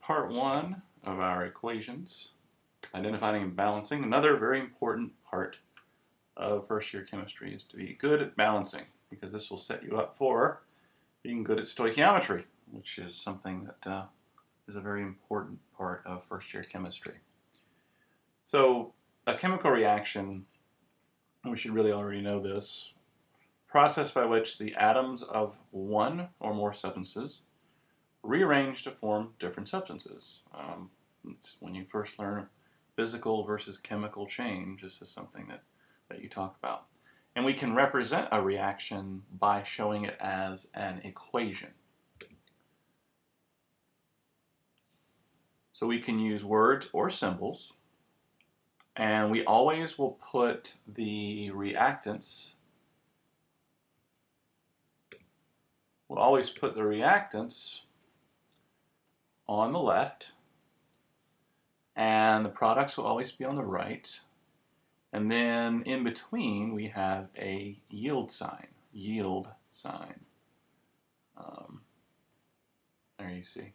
part one of our equations, identifying and balancing. Another very important part of first year chemistry is to be good at balancing, because this will set you up for being good at stoichiometry, which is something that is a very important part of first year chemistry. So a chemical reaction, we should really already know this, process by which the atoms of one or more substances rearrange to form different substances. It's when you first learn physical versus chemical change, this is something that you talk about. And we can represent a reaction by showing it as an equation. So we can use words or symbols, and we always will put the reactants, on the left, and the products will always be on the right. And then in between we have a yield sign. There you see.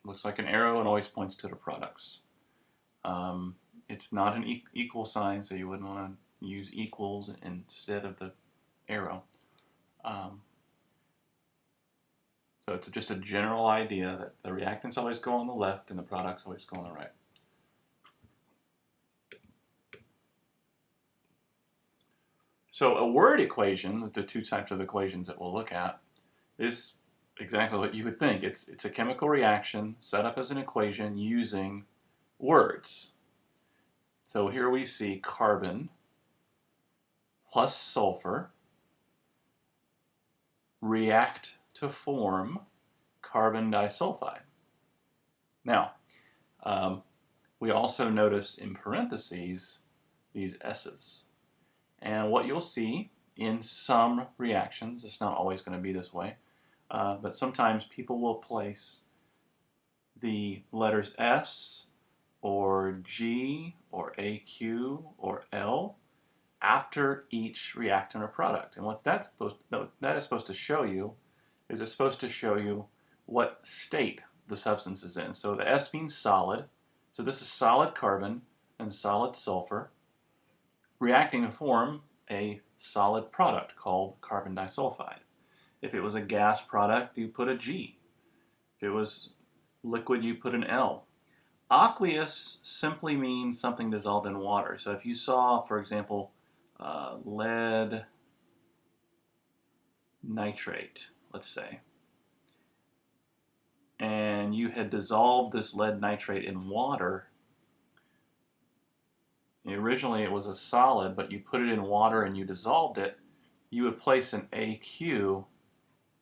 Looks like an arrow and always points to the products. It's not an equal sign, so you wouldn't want to use equals instead of the arrow. So it's just a general idea that the reactants always go on the left and the products always go on the right. So a word equation, the two types of equations that we'll look at, is exactly what you would think. It's a chemical reaction set up as an equation using words. So here we see carbon plus sulfur react to form carbon disulfide. Now, we also notice in parentheses these S's. And what you'll see in some reactions, it's not always going to be this way, but sometimes people will place the letters S or G or AQ or L after each reactant or product. And what that is supposed to show you is it's supposed to show you what state the substance is in. So the S means solid. So this is solid carbon and solid sulfur reacting to form a solid product called carbon disulfide. If it was a gas product, you put a G. If it was liquid, you put an L. Aqueous simply means something dissolved in water. So if you saw, for example, lead nitrate, let's say, and you had dissolved this lead nitrate in water, originally it was a solid, but you put it in water and you dissolved it, you would place an AQ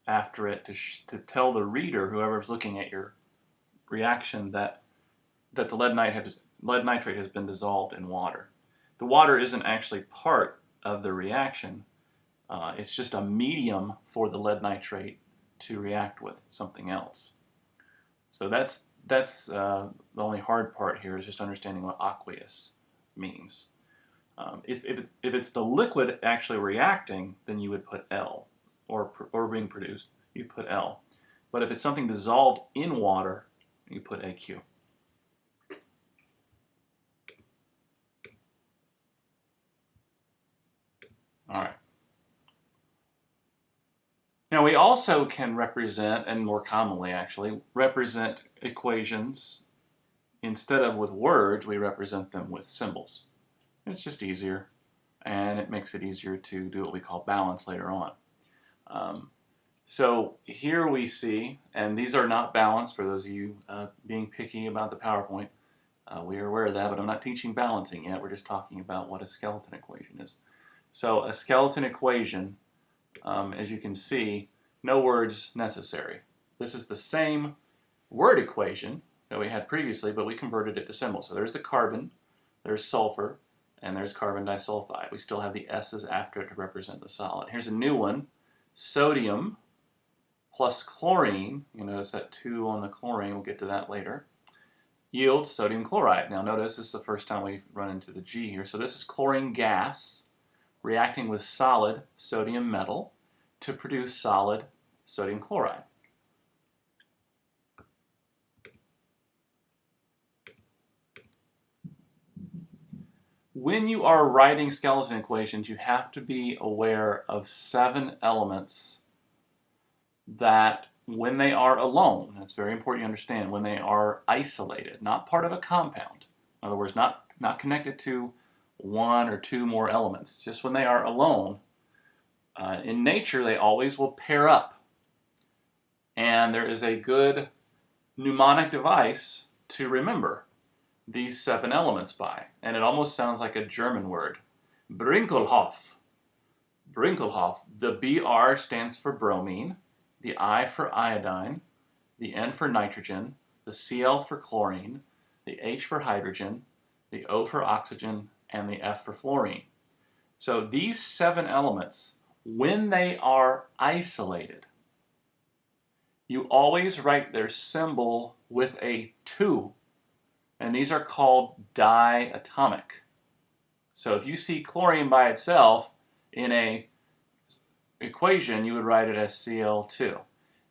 after it to tell the reader, whoever's looking at your reaction, that the lead nitrate has been dissolved in water. The water isn't actually part of the reaction. It's just a medium for the lead nitrate to react with something else. So that's the only hard part here, is just understanding what aqueous means. If it's the liquid actually reacting, then you would put L, or being produced, you put L. But if it's something dissolved in water, you put AQ. All right. Now we also can represent, and more commonly actually, represent equations. Instead of with words, we represent them with symbols. It's just easier, and it makes it easier to do what we call balance later on. So here we see, and these are not balanced for those of you being picky about the PowerPoint. We are aware of that, but I'm not teaching balancing yet. We're just talking about what a skeleton equation is. So a skeleton equation, as you can see, no words necessary. This is the same word equation that we had previously, but we converted it to symbols. So there's the carbon, there's sulfur, and there's carbon disulfide. We still have the S's after it to represent the solid. Here's a new one, sodium plus chlorine. You notice that 2 on the chlorine, we'll get to that later, yields sodium chloride. Now notice this is the first time we've run into the G here. So this is chlorine gas reacting with solid sodium metal to produce solid sodium chloride. when you are writing skeleton equations, you have to be aware of 7 elements that when they are alone, that's very important you understand, when they are isolated, not part of a compound, in other words, not connected to 1 or 2 more elements, just when they are alone, in nature they always will pair up. And there is a good mnemonic device to remember these 7 elements by. And it almost sounds like a German word. Brinkelhof. Brinkelhof. The BR stands for bromine, the I for iodine, the N for nitrogen, the Cl for chlorine, the H for hydrogen, the O for oxygen, and the F for fluorine. So these 7 elements, when they are isolated, you always write their symbol with a 2. And these are called diatomic. So if you see chlorine by itself in a equation, you would write it as Cl2.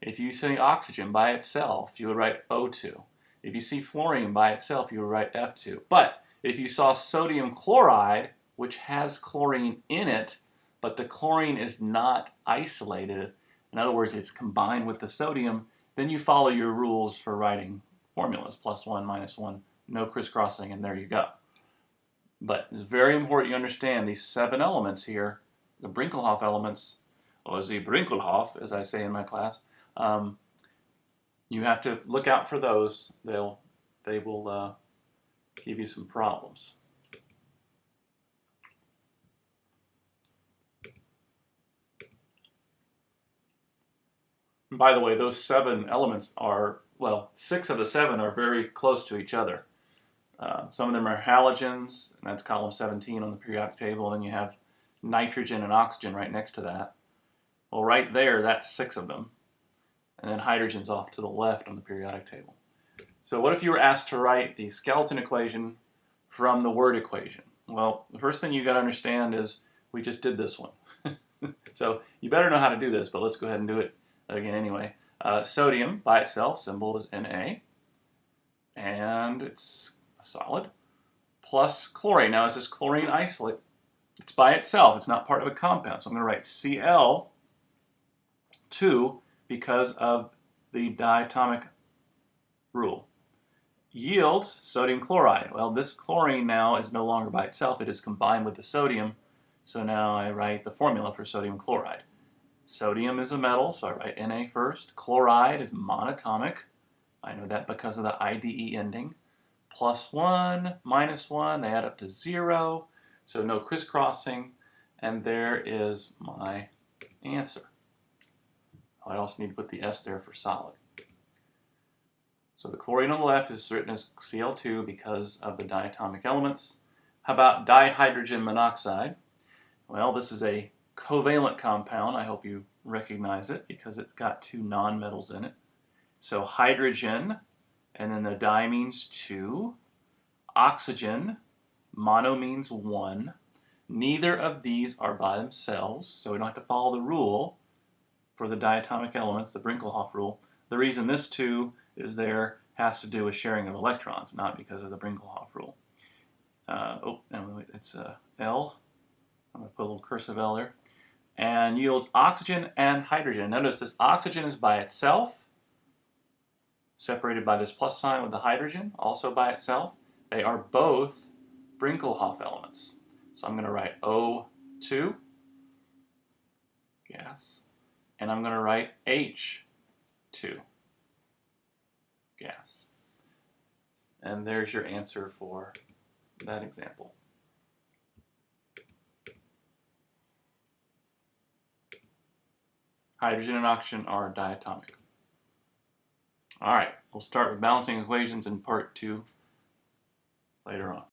If you see oxygen by itself, you would write O2. If you see fluorine by itself, you would write F2. But if you saw sodium chloride, which has chlorine in it, but the chlorine is not isolated, in other words, it's combined with the sodium, then you follow your rules for writing formulas, +1, -1, no crisscrossing, and there you go. But it's very important you understand these 7 elements here, the Brinkelhof elements, or the Brinkelhof, as I say in my class. You have to look out for those. They will give you some problems. And by the way, those 7 elements are, well, 6 of the 7 are very close to each other. Some of them are halogens, and that's column 17 on the periodic table, and you have nitrogen and oxygen right next to that. Well, right there, that's 6 of them. And then hydrogen's off to the left on the periodic table. So what if you were asked to write the skeleton equation from the word equation? Well, the first thing you got to understand is we just did this one. So you better know how to do this, but let's go ahead and do it again anyway. Sodium by itself, symbol is Na, and it's a solid, plus chlorine. Now, is this chlorine isolate? It's by itself. It's not part of a compound. So I'm going to write Cl2 because of the diatomic rule. Yields sodium chloride. Well, this chlorine now is no longer by itself. It is combined with the sodium. So now I write the formula for sodium chloride. Sodium is a metal, so I write Na first. Chloride is monatomic. I know that because of the IDE ending. +1, -1, they add up to 0. So no crisscrossing. And there is my answer. I also need to put the S there for solid. So the chlorine on the left is written as Cl2 because of the diatomic elements. How about dihydrogen monoxide? Well, this is a covalent compound. I hope you recognize it because it's got 2 nonmetals in it. So hydrogen, and then the di means 2. Oxygen, mono means 1. Neither of these are by themselves, so we don't have to follow the rule for the diatomic elements, the Brinkelhof rule. The reason this 2 is there has to do with sharing of electrons, not because of the Brinkelhof rule. It's L. I'm going to put a little cursive L there. And yields oxygen and hydrogen. Notice this oxygen is by itself, separated by this plus sign with the hydrogen, also by itself. They are both Brinkelhof elements. So I'm going to write O2, gas, and I'm going to write H2, gas. And there's your answer for that example. Hydrogen and oxygen are diatomic. All right, we'll start with balancing equations in part 2 later on.